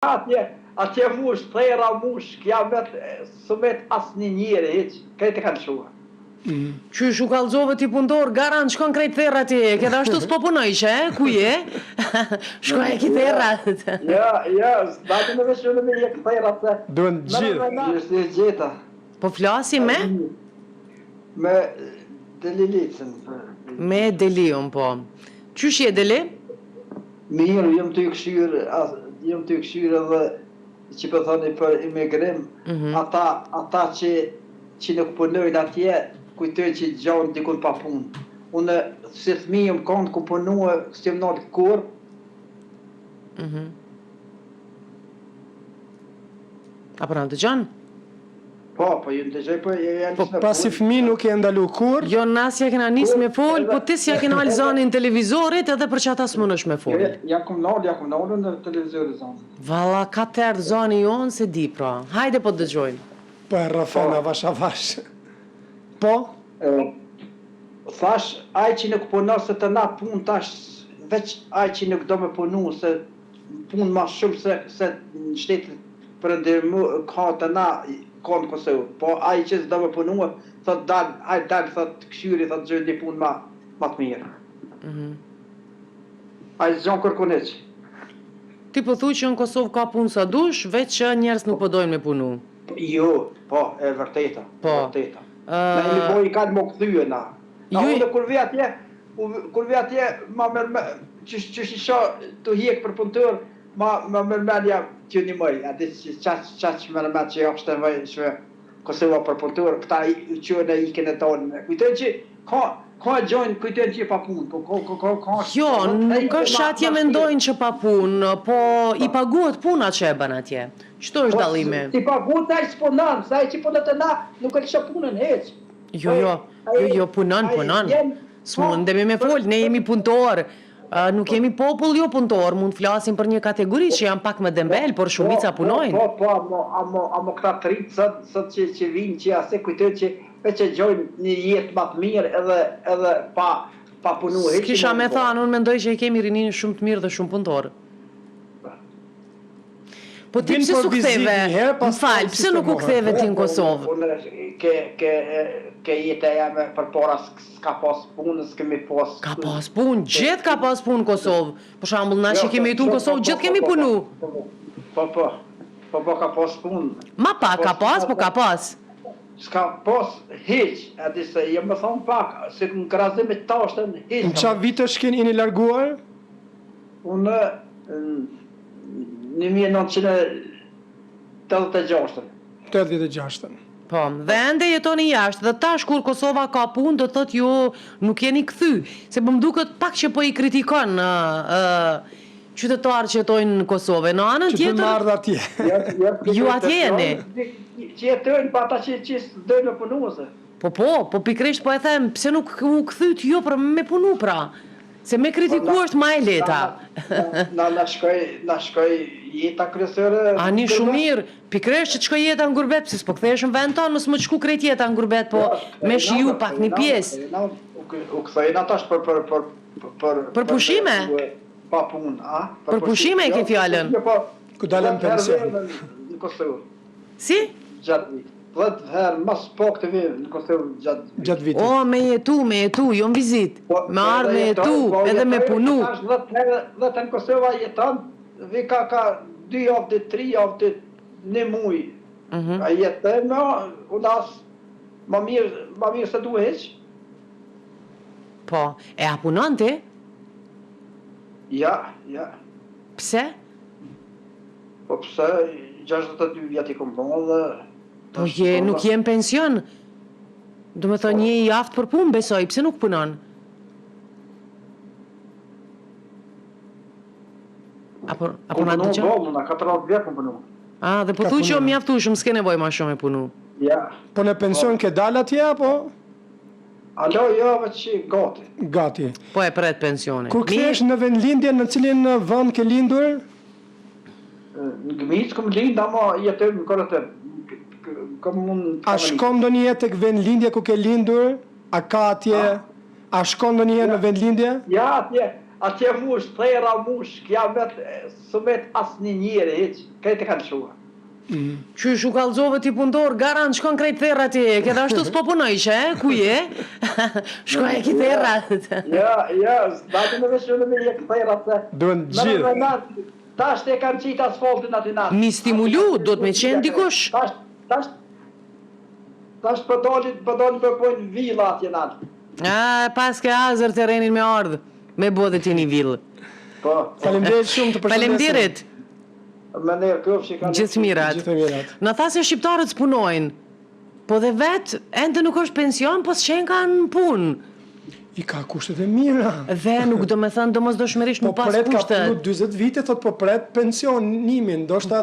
atje mush, thera mush, kja së met asë një njëre, hiq, krejt e kanë shua. Qysh u kallzove ti punëtor, garant shkon krejt therra ti, këtë ashtu s'po punojshe, ku je? Shkoj e ki therrat. Ja, s'dati në veshune me jek therrat se... Duhen gjithë. Gjështë e gjeta. Po flasi me? Me Delilicën. Me Deliun, po. Qysh je Deli? Mirë, jëm të i këshyrë edhe që për thoni për imigrim, ata që nuk punojnë atje, kujtoj që gjanë dikun pa punë. Unë, si thmi më kanë ku punua, s'jem nalë kur. Apo në të gjanë? Po ju në të gjej, po e janë Po pasi fëmi nuk e ndalu kur? Jo, nasja kena nisë me folë, po ti s'ja kena alzanin televizorit edhe për që ata s'mënësh me folë. Ja kum nalë në televizorit zonë. Vala, ka tërë zoni jonë se di pra. Hajde po të dëgjojmë. Po e rafena vash a vash. Po? Thash, aj që nuk punon se të na punë tash, veç aj që nuk do me punu, se punë ma shumë se në shtetit për ndërmu ka të na, ka në Kosovë. Po aj që s'do me punu, thot dalë, thot këshyri, thot gjënë një punë ma të mirë. Aj zgjon kërkuneq. Ti po thuj që në Kosovë ka punë sa dush, veç që njerës nuk po dojnë me punu. Jo, po, e vërteta. Po. Me një boj i kanë më këthyë na. Na unë kur vi atje, ma mërme, që shisha të hjek për punëtër, ma mërmenja që një mëj, ati që mërme që jashtë të mëj që Kosova për punëtër, këta që në ikin e tonë. Kujtën që ka gjojnë, kujtën që pa punë, Jo, nuk është atje mendojnë që pa punë, po i paguhet puna që e bën atje. Qëto është dalime? Ti paguhet taj s'punan, saj që punët e na nuk e kisha punën heq. Jo, punon. S'mundemi me folë, ne jemi punëtor. Nuk jemi popull jo punëtor, mund të flasim për një kategori që janë pak më dembel, por shumica punojnë. Amo këta të rritë sot që vinë që ase kujtën që veç e gjojnë një jetë më të mirë edhe pa punu. S'kisha me thanë, unë mendoj që i kemi rinin shumë të mirë dhe shumë punëtor. Po ti pse s'u ktheve? Më fal, pse nuk u ktheve ti në Kosovë? Ke jetë e jame për para s'ka pas punë, s'kemi pas... Ka pas punë, gjithë ka pas punë në Kosovë. Për shambull, na që kemi jetu në Kosovë, gjithë kemi punu. Po, ka pas punë. Ma pak ka pas, po ka pas. S'ka pas hiq, ati se jem me thonë pak, se në krazim e tashtën hiq. Në qa vitësh keni larguar? Unë 1986. 86. Po, dhe ende jetoni jashtë, dhe tash kur Kosova ka punë, do thot ju nuk jeni kthy, se më duket pak që po i kritikon qytetarë që jetojnë në Kosovë, në anën tjetër... Që të marrë atje. Ju atje jeni. Që jetojnë pa ata që dojnë me punu, ose? Po pikrisht po e them, pse nuk u kthyt jo për me punu pra? Se me kritiku është ma e leta. Na shkoj jeta kryesore... Ani shumë mirë, pikresht që të shkoj jeta në gurbet, pëse s'po kthesh në vend tonë, mësë më qku krejt jeta në gurbet, po me shiju pak një pjesë. U kthejnë atash për pushime? Pa punë, a? Për pushime e ke fjallën? Ku dalën pension? Në Kosovë. Si? Gjatë vitë. 10 herë mas pak të vijë në Kosovë gjatë vitit. O, me jetu, jo në vizit. Me ardhë me jetu, edhe me punu. 10 herë në Kosovë jeton, vi ka 2 javë, 3 javë, 1 muj. A jeton me unas ma mirë se du heq. Po, e a punon ti? Ja. Pse? Po pse, 62 vjetë i kom punë dhe... Po nuk jem pension. Do me thonë një i aftë për punë, besoj, pse nuk punon? Apo na të që? Na 14 vjetë kom punu. Dhe po thuj që o mjaftushëm, s'ke nevoj ma shumë e punu. Ja. Po në pension ke dalë atje, apo? Alo, jo, që gati. Gati. Po e pret pensione. Kur kthesh në vendlindje, në cilin vend ke lindur? Në Gmicë kom lindë, ama jetëm në Korotëm. A shkon do një jetë të vendlindje ku ke lindur? A ka atje? A shkon do një jetë në vendlindje? Ja, atje mush, thera mush, kja sumet asë një njëri, hiq, krejt e kanë shua. Qysh u kallzove ti punëtor, garant shkon krejt therra ti, këtë ashtu s'po punojsh, ku je? Shkoj e ki therrat. Ja, s'dati me veshune me je këthera se... Duhen gjithë. Tash te kanë qitë asfaltin aty natë. Mi stimulu, do të me qenë dikush. Tash përdojnë për pojnë vila atje natë. Pas ke azër terenin me ardhë, me bodhe ti një villë. Po. Faleminderit shumë të përshëndesim. Faleminderit. Me nërë këfë që kanë... Gjithë mirat. Gjithë mirat. Në tha se shqiptarët s'punojnë, po dhe vetë, ende nuk është pension, po s'qenë kanë punë. I ka kushtet e mira. Dhe nuk do me thënë do mos do shmerisht Po nuk pas pret ka kushtet. punu 20 vite, thot po pret pensionimin, do shta